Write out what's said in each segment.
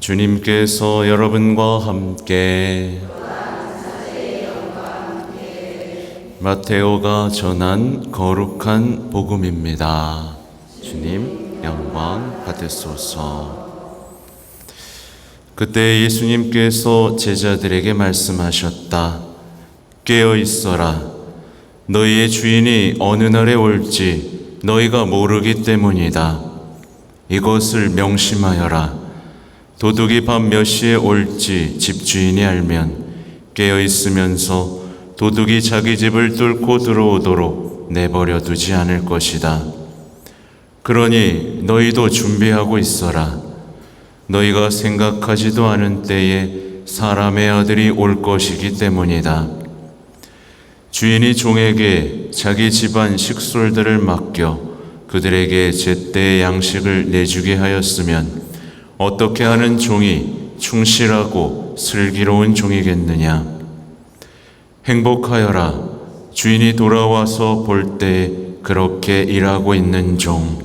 주님께서 여러분과 함께 마테오가 전한 거룩한 복음입니다. 주님 영광 받으소서. 그때 예수님께서 제자들에게 말씀하셨다. 깨어 있어라. 너희의 주인이 어느 날에 올지 너희가 모르기 때문이다. 이것을 명심하여라. 도둑이 밤 몇 시에 올지 집주인이 알면 깨어 있으면서 도둑이 자기 집을 뚫고 들어오도록 내버려 두지 않을 것이다. 그러니 너희도 준비하고 있어라. 너희가 생각하지도 않은 때에 사람의 아들이 올 것이기 때문이다. 주인이 종에게 자기 집안 식솔들을 맡겨 그들에게 제때의 양식을 내주게 하였으면 어떻게 하는 종이 충실하고 슬기로운 종이겠느냐. 행복하여라. 주인이 돌아와서 볼 때 그렇게 일하고 있는 종.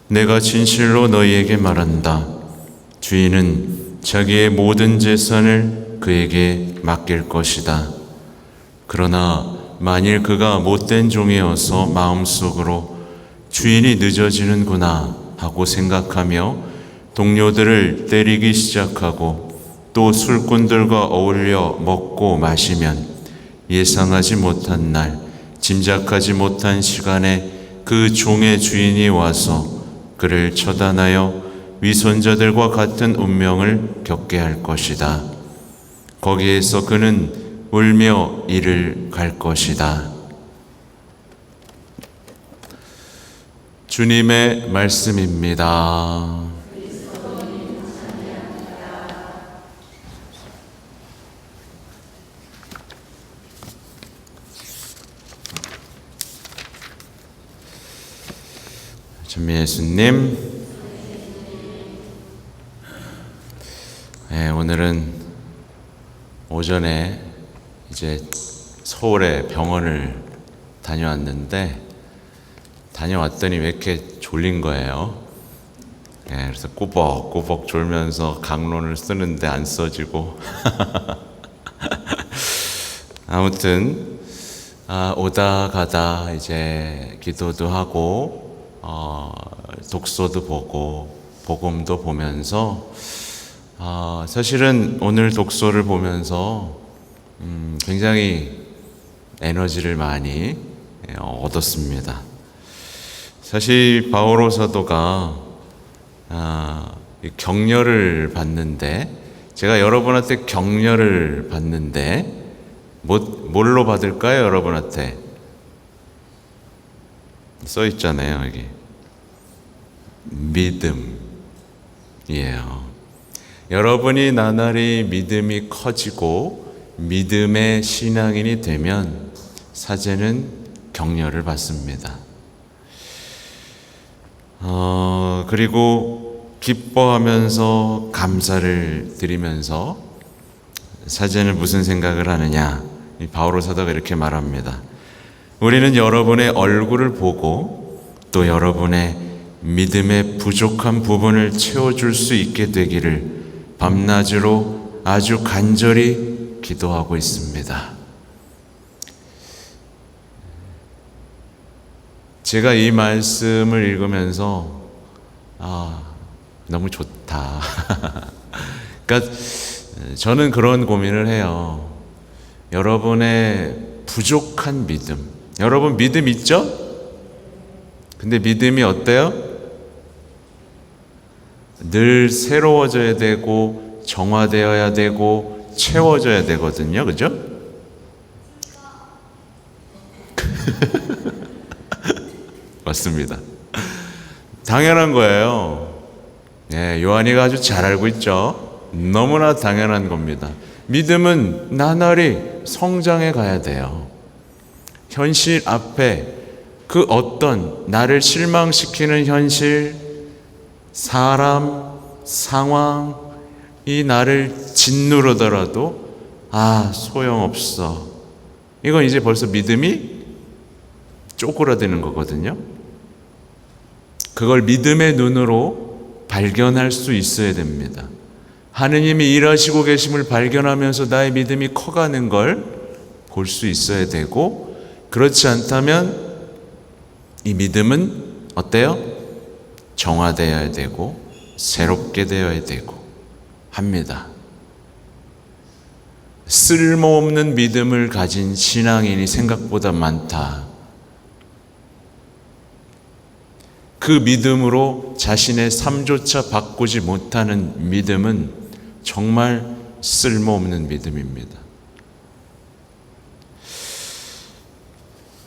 내가 진실로 너희에게 말한다. 주인은 자기의 모든 재산을 그에게 맡길 것이다. 그러나 만일 그가 못된 종이어서 마음속으로 주인이 늦어지는구나 하고 생각하며 동료들을 때리기 시작하고 또 술꾼들과 어울려 먹고 마시면 예상하지 못한 날, 짐작하지 못한 시간에 그 종의 주인이 와서 그를 처단하여 위선자들과 같은 운명을 겪게 할 것이다. 거기에서 그는 울며 이를 갈 것이다. 주님의 말씀입니다. 전 예수님, 오늘은 오전에 이제 서울의 병원을 다녀왔는데 다녀왔더니 왜 이렇게 졸린 거예요. 그래서 꾸벅꾸벅 졸면서 강론을 쓰는데 안 써지고 아무튼 오다 가다 이제 기도도 하고 독서도 보고 복음도 보면서 사실은 오늘 독서를 보면서 굉장히 에너지를 많이 얻었습니다. 사실 바오로 사도가 격려를 받는데, 제가 여러분한테 격려를 받는데 뭘로 받을까요? 여러분한테 써 있잖아요, 여기. 믿음이에요. 여러분이 나날이 믿음이 커지고 믿음의 신앙인이 되면 사제는 격려를 받습니다. 그리고 기뻐하면서 감사를 드리면서 사제는 무슨 생각을 하느냐? 바오로 사도가 이렇게 말합니다. 우리는 여러분의 얼굴을 보고 또 여러분의 믿음의 부족한 부분을 채워줄 수 있게 되기를 밤낮으로 아주 간절히 기도하고 있습니다. 제가 이 말씀을 읽으면서 너무 좋다. 그러니까 저는 그런 고민을 해요. 여러분의 부족한 믿음, 여러분 믿음 있죠? 근데 믿음이 어때요? 늘 새로워져야 되고 정화되어야 되고 채워져야 되거든요. 그죠? 맞습니다. 당연한 거예요. 요한이가 아주 잘 알고 있죠. 너무나 당연한 겁니다. 믿음은 나날이 성장해 가야 돼요. 현실 앞에 그 어떤 나를 실망시키는 현실, 사람, 상황, 이 나를 짓누르더라도 소용없어. 이건 이제 벌써 믿음이 쪼그라드는 거거든요. 그걸 믿음의 눈으로 발견할 수 있어야 됩니다. 하느님이 일하시고 계심을 발견하면서 나의 믿음이 커가는 걸 볼 수 있어야 되고, 그렇지 않다면 이 믿음은 어때요? 정화되어야 되고 새롭게 되어야 되고 합니다. 쓸모없는 믿음을 가진 신앙인이 생각보다 많다. 그 믿음으로 자신의 삶조차 바꾸지 못하는 믿음은 정말 쓸모없는 믿음입니다.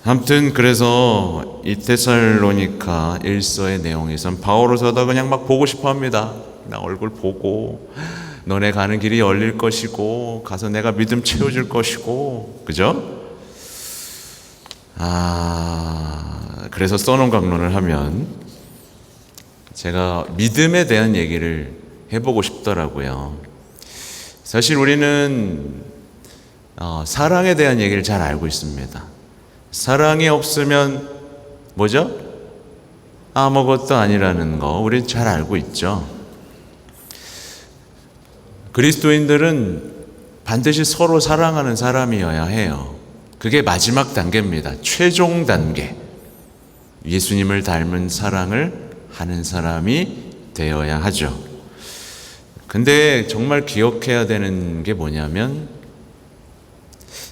아무튼 그래서 이 데살로니가 1서의 내용에선 바오로서도 그냥 막 보고 싶어 합니다. 나 얼굴 보고 너네 가는 길이 열릴 것이고 가서 내가 믿음 채워줄 것이고, 그죠? 그래서 써놓은 강론을 하면 제가 믿음에 대한 얘기를 해보고 싶더라고요. 사실 우리는 사랑에 대한 얘기를 잘 알고 있습니다. 사랑이 없으면 뭐죠? 아무것도 아니라는 거 우리 잘 알고 있죠. 그리스도인들은 반드시 서로 사랑하는 사람이어야 해요. 그게 마지막 단계입니다. 최종 단계. 예수님을 닮은 사랑을 하는 사람이 되어야 하죠. 근데 정말 기억해야 되는 게 뭐냐면,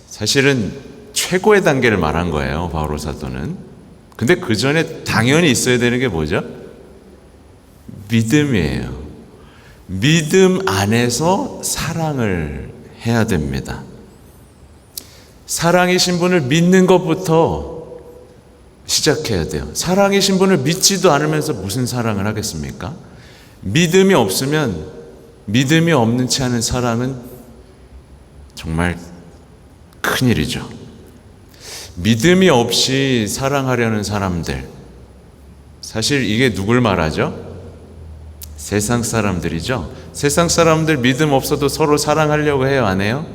사실은 최고의 단계를 말한 거예요, 바오로 사도는. 근데 그 전에 당연히 있어야 되는 게 뭐죠? 믿음이에요. 믿음 안에서 사랑을 해야 됩니다. 사랑이신 분을 믿는 것부터 시작해야 돼요. 사랑이신 분을 믿지도 않으면서 무슨 사랑을 하겠습니까? 믿음이 없으면, 믿음이 없는 채 하는 사랑은 정말 큰일이죠. 믿음이 없이 사랑하려는 사람들, 사실 이게 누굴 말하죠? 세상 사람들이죠. 세상 사람들 믿음 없어도 서로 사랑하려고 해요, 안 해요?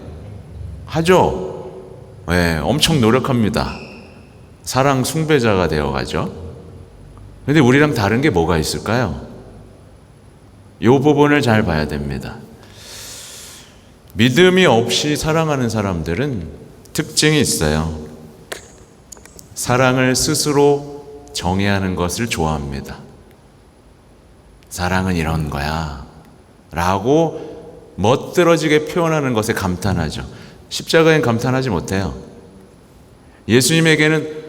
하죠. 네, 엄청 노력합니다. 사랑 숭배자가 되어가죠. 근데 우리랑 다른 게 뭐가 있을까요? 이 부분을 잘 봐야 됩니다. 믿음이 없이 사랑하는 사람들은 특징이 있어요. 사랑을 스스로 정의하는 것을 좋아합니다. 사랑은 이런 거야 라고 멋들어지게 표현하는 것에 감탄하죠. 십자가엔 감탄하지 못해요. 예수님에게는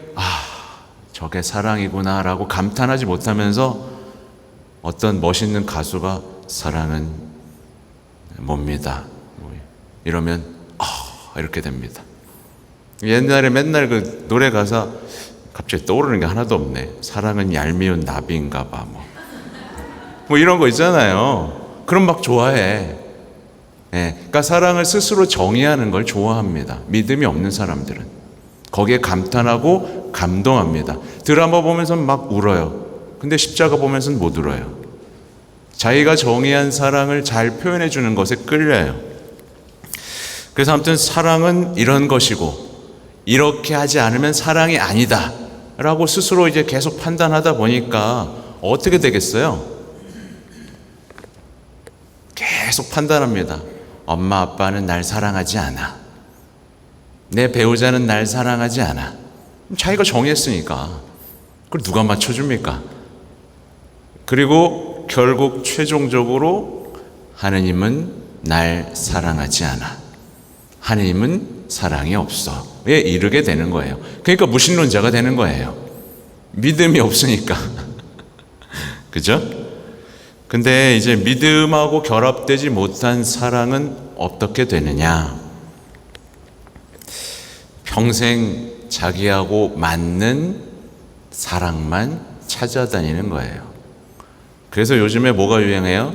저게 사랑이구나 라고 감탄하지 못하면서 어떤 멋있는 가수가 사랑은 뭡니다 이러면 이렇게 됩니다. 옛날에 맨날 그 노래 가사 갑자기 떠오르는 게 하나도 없네. 사랑은 얄미운 나비인가 봐 뭐 이런 거 있잖아요. 그럼 막 좋아해. 그러니까 사랑을 스스로 정의하는 걸 좋아합니다. 믿음이 없는 사람들은 거기에 감탄하고 감동합니다. 드라마 보면서 막 울어요. 근데 십자가 보면서는 못 울어요. 자기가 정의한 사랑을 잘 표현해 주는 것에 끌려요. 그래서 아무튼 사랑은 이런 것이고 이렇게 하지 않으면 사랑이 아니다 라고 스스로 이제 계속 판단하다 보니까 어떻게 되겠어요? 계속 판단합니다. 엄마 아빠는 날 사랑하지 않아. 내 배우자는 날 사랑하지 않아. 자기가 정했으니까 그걸 누가 맞춰줍니까? 그리고 결국 최종적으로 하느님은 날 사랑하지 않아. 하느님은 사랑이 없어에 이르게 되는 거예요. 그러니까 무신론자가 되는 거예요. 믿음이 없으니까. 그죠? 근데 이제 믿음하고 결합되지 못한 사랑은 어떻게 되느냐? 평생 자기하고 맞는 사랑만 찾아다니는 거예요. 그래서 요즘에 뭐가 유행해요?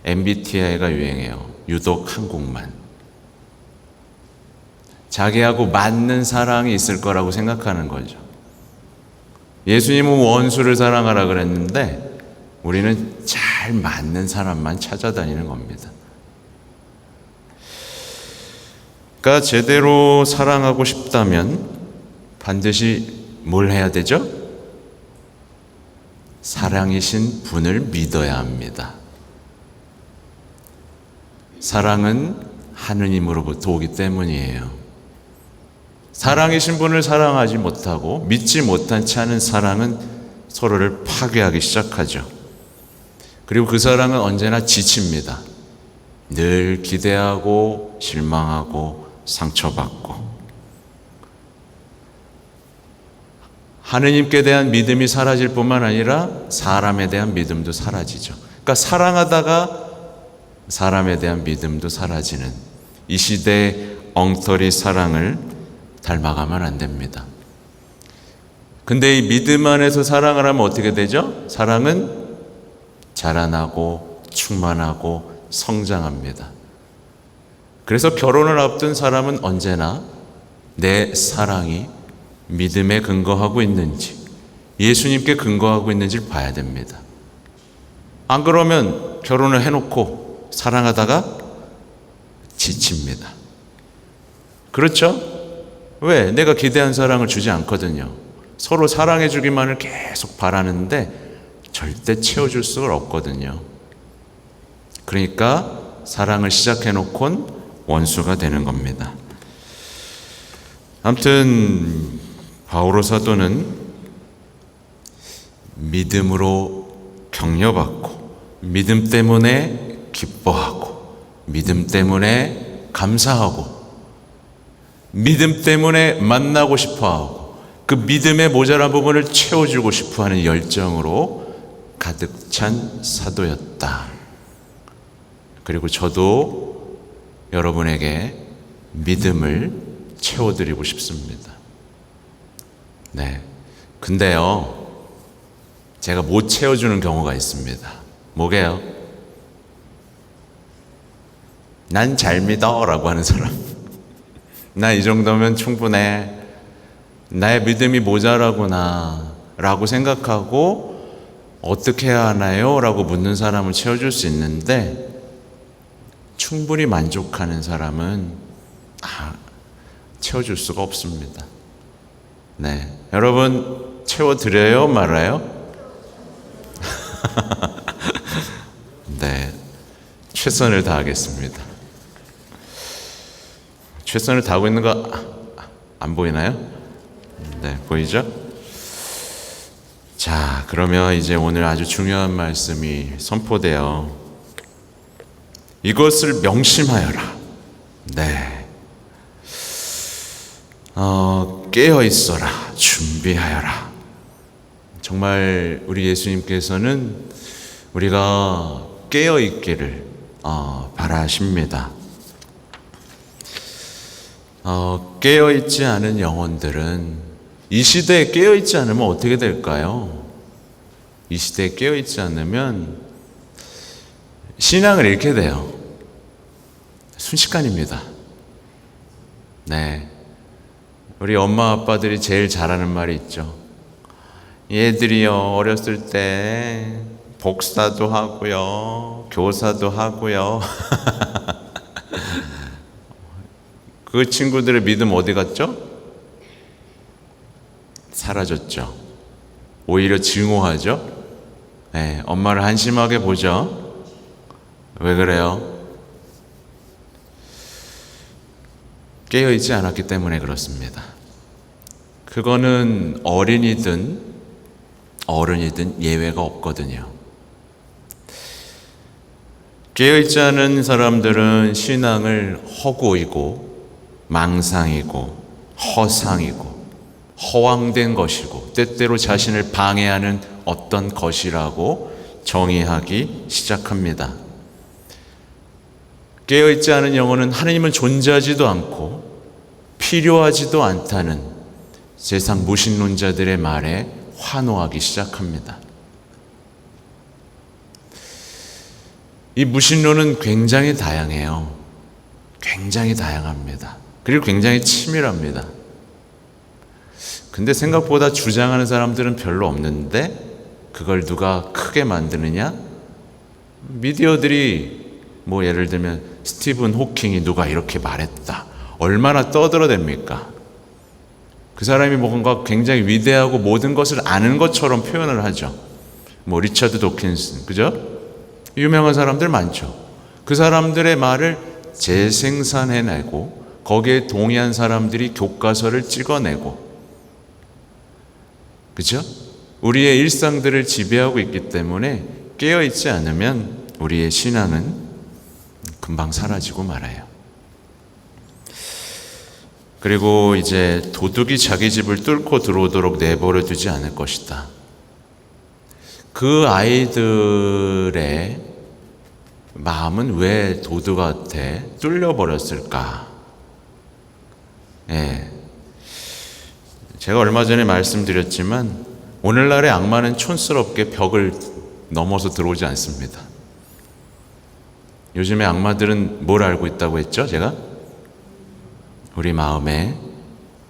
MBTI가 유행해요. 유독 한국만. 자기하고 맞는 사랑이 있을 거라고 생각하는 거죠. 예수님은 원수를 사랑하라 그랬는데 우리는 잘 맞는 사람만 찾아다니는 겁니다. 그러니까 제대로 사랑하고 싶다면 반드시 뭘 해야 되죠? 사랑이신 분을 믿어야 합니다. 사랑은 하느님으로부터 오기 때문이에요. 사랑이신 분을 사랑하지 못하고 믿지 못한 채 하는 사랑은 서로를 파괴하기 시작하죠. 그리고 그 사랑은 언제나 지칩니다. 늘 기대하고 실망하고 상처받고. 하느님께 대한 믿음이 사라질 뿐만 아니라 사람에 대한 믿음도 사라지죠. 그러니까 사랑하다가 사람에 대한 믿음도 사라지는 이 시대의 엉터리 사랑을 닮아가면 안 됩니다. 근데 이 믿음 안에서 사랑을 하면 어떻게 되죠? 사랑은 자라나고 충만하고 성장합니다. 그래서 결혼을 앞둔 사람은 언제나 내 사랑이 믿음에 근거하고 있는지, 예수님께 근거하고 있는지를 봐야 됩니다. 안 그러면 결혼을 해놓고 사랑하다가 지칩니다. 그렇죠? 왜? 내가 기대한 사랑을 주지 않거든요. 서로 사랑해 주기만을 계속 바라는데 절대 채워줄 수가 없거든요. 그러니까 사랑을 시작해 놓곤 원수가 되는 겁니다. 아무튼 바오로 사도는 믿음으로 격려받고 믿음 때문에 기뻐하고 믿음 때문에 감사하고 믿음 때문에 만나고 싶어하고 그 믿음의 모자란 부분을 채워주고 싶어하는 열정으로 가득 찬 사도였다. 그리고 저도 여러분에게 믿음을 채워드리고 싶습니다. 네. 근데요, 제가 못 채워주는 경우가 있습니다. 뭐게요? 난 잘 믿어 라고 하는 사람. 나 이 정도면 충분해. 나의 믿음이 모자라구나 라고 생각하고 어떻게 해야 하나요? 라고 묻는 사람을 채워줄 수 있는데 충분히 만족하는 사람은 채워줄 수가 없습니다. 네, 여러분 채워드려요? 말아요? 네, 최선을 다하겠습니다. 최선을 다하고 있는 거 안 보이나요? 네, 보이죠? 자, 그러면 이제 오늘 아주 중요한 말씀이 선포돼요. 이것을 명심하여라. 네. 깨어 있어라. 준비하여라. 정말 우리 예수님께서는 우리가 깨어 있기를 바라십니다. 깨어 있지 않은 영혼들은 이 시대에 깨어 있지 않으면 어떻게 될까요? 이 시대에 깨어 있지 않으면 신앙을 잃게 돼요. 순식간입니다. 네. 우리 엄마 아빠들이 제일 잘하는 말이 있죠. 얘들이요, 어렸을 때 복사도 하고요, 교사도 하고요. 그 친구들의 믿음 어디 갔죠? 사라졌죠. 오히려 증오하죠. 네, 엄마를 한심하게 보죠. 왜 그래요? 깨어있지 않았기 때문에 그렇습니다. 그거는 어린이든 어른이든 예외가 없거든요. 깨어있지 않은 사람들은 신앙을 허구이고 망상이고 허상이고 허황된 것이고 때때로 자신을 방해하는 어떤 것이라고 정의하기 시작합니다. 깨어있지 않은 영혼은 하느님은 존재하지도 않고 필요하지도 않다는 세상 무신론자들의 말에 환호하기 시작합니다. 이 무신론은 굉장히 다양해요. 굉장히 다양합니다. 그리고 굉장히 치밀합니다. 근데 생각보다 주장하는 사람들은 별로 없는데 그걸 누가 크게 만드느냐? 미디어들이 뭐 예를 들면 스티븐 호킹이 누가 이렇게 말했다. 얼마나 떠들어댑니까? 그 사람이 뭔가 굉장히 위대하고 모든 것을 아는 것처럼 표현을 하죠. 뭐 리처드 도킨슨, 그죠? 유명한 사람들 많죠. 그 사람들의 말을 재생산해내고 거기에 동의한 사람들이 교과서를 찍어내고, 그죠? 우리의 일상들을 지배하고 있기 때문에 깨어있지 않으면 우리의 신앙은 금방 사라지고 말아요. 그리고 이제 도둑이 자기 집을 뚫고 들어오도록 내버려 두지 않을 것이다. 그 아이들의 마음은 왜 도둑한테 뚫려버렸을까? 예. 제가 얼마 전에 말씀드렸지만 오늘날의 악마는 촌스럽게 벽을 넘어서 들어오지 않습니다. 요즘에 악마들은 뭘 알고 있다고 했죠? 제가? 우리 마음의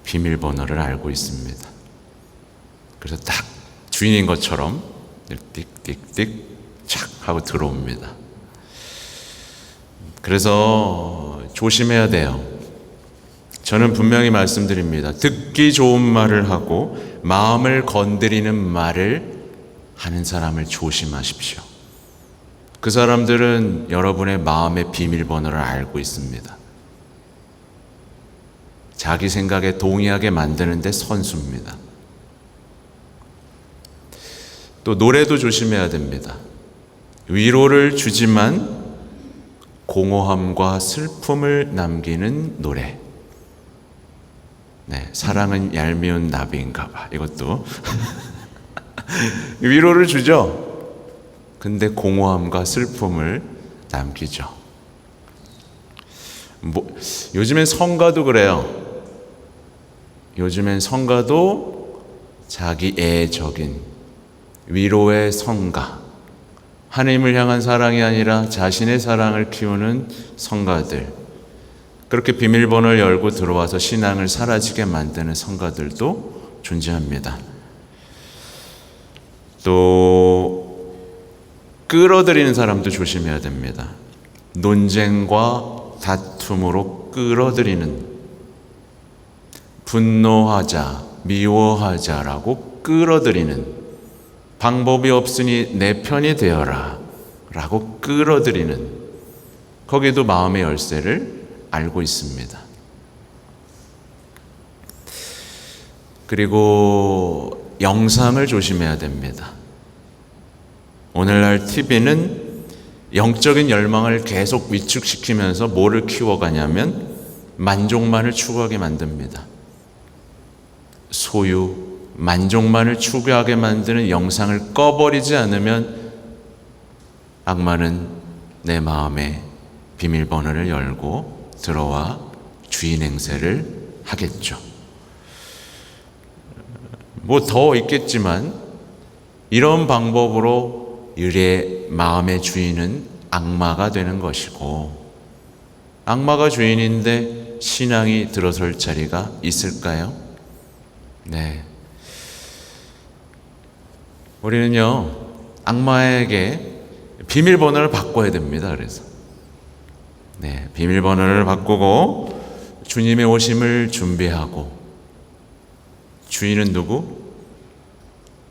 비밀번호를 알고 있습니다. 그래서 딱 주인인 것처럼 띡띡띡 착 하고 들어옵니다. 그래서 조심해야 돼요. 저는 분명히 말씀드립니다. 듣기 좋은 말을 하고 마음을 건드리는 말을 하는 사람을 조심하십시오. 그 사람들은 여러분의 마음의 비밀번호를 알고 있습니다. 자기 생각에 동의하게 만드는데 선수입니다. 또 노래도 조심해야 됩니다. 위로를 주지만 공허함과 슬픔을 남기는 노래. 네, 사랑은 얄미운 나비인가 봐. 이것도 위로를 주죠. 근데 공허함과 슬픔을 남기죠. 요즘엔 성가도 그래요. 요즘엔 성가도 자기애적인 위로의 성가, 하나님을 향한 사랑이 아니라 자신의 사랑을 키우는 성가들, 그렇게 비밀번호를 열고 들어와서 신앙을 사라지게 만드는 성가들도 존재합니다. 또 끌어들이는 사람도 조심해야 됩니다. 논쟁과 다툼으로 끌어들이는, 분노하자, 미워하자라고 끌어들이는, 방법이 없으니 내 편이 되어라 라고 끌어들이는, 거기도 마음의 열쇠를 알고 있습니다. 그리고 영상을 조심해야 됩니다. 오늘날 TV는 영적인 열망을 계속 위축시키면서 뭐를 키워가냐면 만족만을 추구하게 만듭니다. 소유, 만족만을 추구하게 만드는 영상을 꺼버리지 않으면 악마는 내 마음에 비밀번호를 열고 들어와 주인 행세를 하겠죠. 뭐 더 있겠지만 이런 방법으로 우리의 마음의 주인은 악마가 되는 것이고, 악마가 주인인데 신앙이 들어설 자리가 있을까요? 네. 우리는요, 악마에게 비밀번호를 바꿔야 됩니다. 그래서 네, 비밀번호를 바꾸고 주님의 오심을 준비하고. 주인은 누구?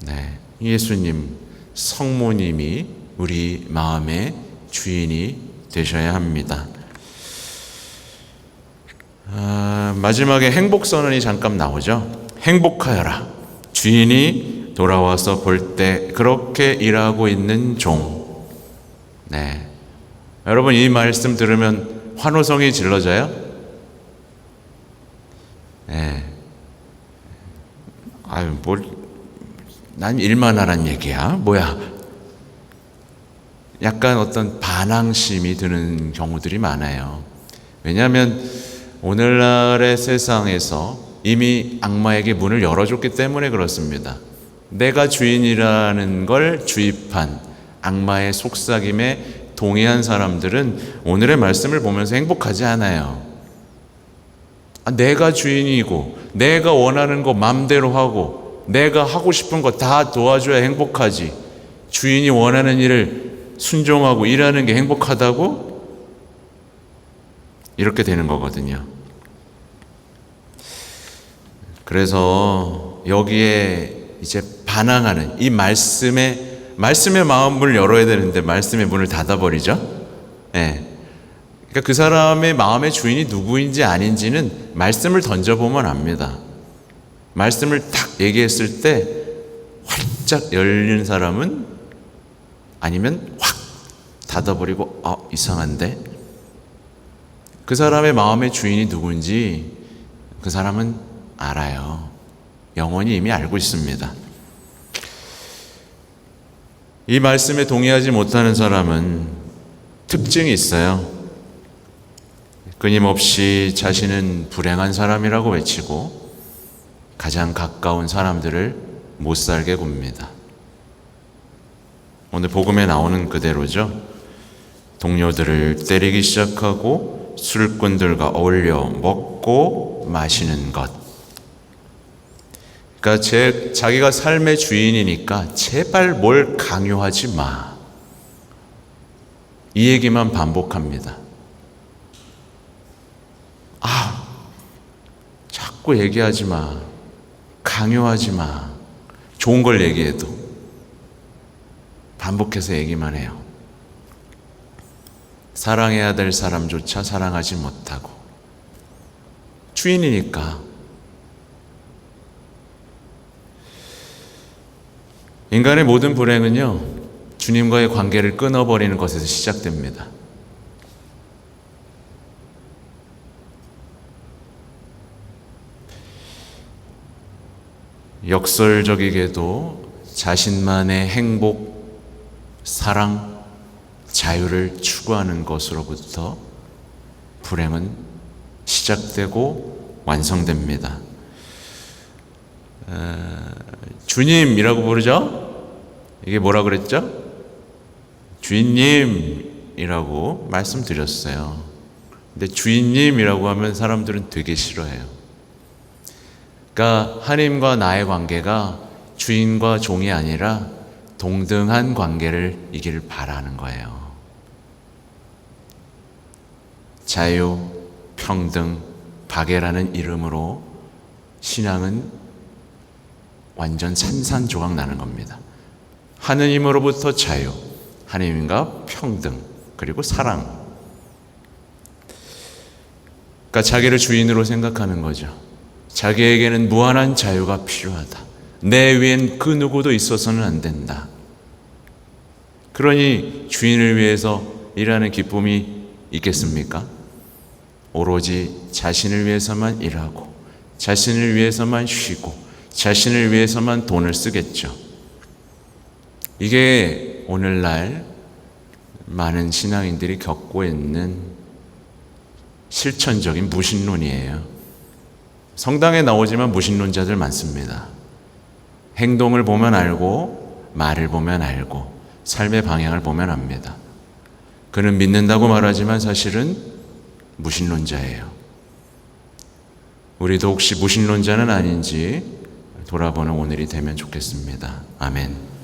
네, 예수님, 성모님이 우리 마음의 주인이 되셔야 합니다. 마지막에 행복선언이 잠깐 나오죠. 행복하여라, 주인이 돌아와서 볼 때 그렇게 일하고 있는 종. 네, 여러분 이 말씀 들으면 환호성이 질러져요? 네. 아유, 난 일만 하란 얘기야. 뭐야? 약간 어떤 반항심이 드는 경우들이 많아요. 왜냐하면 오늘날의 세상에서 이미 악마에게 문을 열어줬기 때문에 그렇습니다. 내가 주인이라는 걸 주입한 악마의 속삭임에 동의한 사람들은 오늘의 말씀을 보면서 행복하지 않아요. 내가 주인이고 내가 원하는 거 맘대로 하고 내가 하고 싶은 거 다 도와줘야 행복하지, 주인이 원하는 일을 순종하고 일하는 게 행복하다고? 이렇게 되는 거거든요. 그래서 여기에 이제 반항하는, 이 말씀에 말씀의 마음을 열어야 되는데 말씀의 문을 닫아버리죠. 예. 그러니까 그 사람의 마음의 주인이 누구인지 아닌지는 말씀을 던져보면 압니다. 말씀을 딱 얘기했을 때 활짝 열리는 사람은, 아니면 확 닫아버리고 이상한데, 그 사람의 마음의 주인이 누군지 그 사람은 알아요. 영원히 이미 알고 있습니다. 이 말씀에 동의하지 못하는 사람은 특징이 있어요. 끊임없이 자신은 불행한 사람이라고 외치고 가장 가까운 사람들을 못 살게 굽니다. 오늘 복음에 나오는 그대로죠. 동료들을 때리기 시작하고 술꾼들과 어울려 먹고 마시는 것. 그러니까 자기가 삶의 주인이니까 제발 뭘 강요하지 마. 이 얘기만 반복합니다. 자꾸 얘기하지 마. 강요하지 마. 좋은 걸 얘기해도 반복해서 얘기만 해요. 사랑해야 될 사람조차 사랑하지 못하고, 주인이니까. 인간의 모든 불행은요, 주님과의 관계를 끊어버리는 것에서 시작됩니다. 역설적이게도 자신만의 행복, 사랑, 자유를 추구하는 것으로부터 불행은 시작되고 완성됩니다. 주님이라고 부르죠? 이게 뭐라 그랬죠? 주인님이라고 말씀드렸어요. 근데 주인님이라고 하면 사람들은 되게 싫어해요. 그러니까 하나님과 나의 관계가 주인과 종이 아니라 동등한 관계를 이길 바라는 거예요. 자유, 평등, 박애라는 이름으로 신앙은 완전 산산조각 나는 겁니다. 하느님으로부터 자유, 하느님과 평등, 그리고 사랑. 그러니까 자기를 주인으로 생각하는 거죠. 자기에게는 무한한 자유가 필요하다. 내 위엔 그 누구도 있어서는 안 된다. 그러니 주인을 위해서 일하는 기쁨이 있겠습니까? 오로지 자신을 위해서만 일하고, 자신을 위해서만 쉬고, 자신을 위해서만 돈을 쓰겠죠. 이게 오늘날 많은 신앙인들이 겪고 있는 실천적인 무신론이에요. 성당에 나오지만 무신론자들 많습니다. 행동을 보면 알고, 말을 보면 알고, 삶의 방향을 보면 압니다. 그는 믿는다고 말하지만 사실은 무신론자예요. 우리도 혹시 무신론자는 아닌지 돌아보는 오늘이 되면 좋겠습니다. 아멘.